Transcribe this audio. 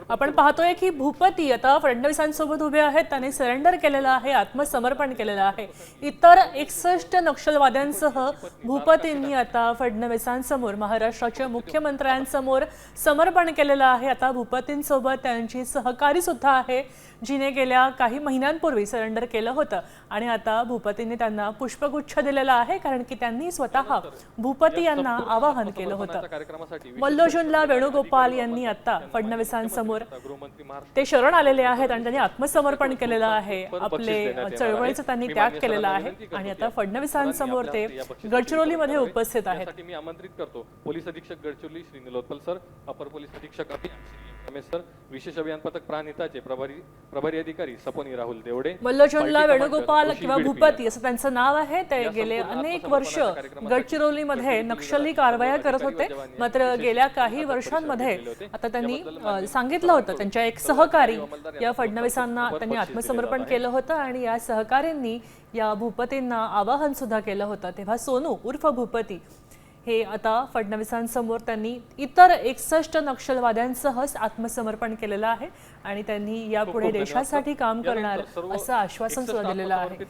आपण पाहतोय की भूपती आता फडणवीसांसोबत उभे आहेत. त्यांनी सरेंडर केलेलं आहे, आत्मसमर्पण केलेलं आहे. इतर 61 नक्षलवाद्यांसह भूपतींनी आता फडणवीसांसमोर, महाराष्ट्राच्या मुख्यमंत्र्यांसमोर समर्पण केलेलं आहे. आता भूपतींसोबत त्यांची सहकारी सुद्धा आहे, जिने गेल्या काही महिन्यांपूर्वी सरेंडर केलं होतं आणि आता भूपतींनी त्यांना पुष्पगुच्छ दिलेला आहे, कारण की त्यांनी स्वतः भूपती यांना आवाहन केलं होतं. मल्लोजुनला वेणुगोपाल यांनी आता फडणवीसांसमोर ते शरण आलेले आहेत आणि त्यांनी आत्मसमर्पण केलेलं आहे. आपले चळवळीचा त्यांनी त्याग केलेला आहे आणि आता फडणवीसांसमोर ते गडचिरोलीमध्ये उपस्थित आहेत. मी आमंत्रित करतो पोलीस अधीक्षक गडचिरोली श्री निलोत्पल सर, अपर पोलीस अधीक्षक रमेश सर, विशेष अभियान पथक प्राणहिताचे प्रभारी अधिकारी सपोनी राहुल देवडे. मल्लोजुनला वेणुगोपाल किंवा भूपती असं त्यांचं नाव आहे. ते गेले अनेक वर्ष गडचिरोलीमध्ये नक्षली कारवाया करत होते. मात्र गेल्या काही वर्षांमध्ये आता त्यांनी सांगितलं होतं, त्यांच्या एक सहकारी या फडणवीसांना त्यांनी आत्मसमर्पण केलं होतं आणि या सहकाऱ्यांनी या भूपतींना आवाहन सुद्धा केलं होतं. तेव्हा सोनू उर्फ भूपती हे आता फडणवीसांसमोर त्यांनी इतर 61 नक्षलवाद्यांसह आत्मसमर्पण केलेलं आहे आणि त्यांनी यापुढे देशासाठी काम करणार असं आश्वासन सुद्धा दिलेलं आहे.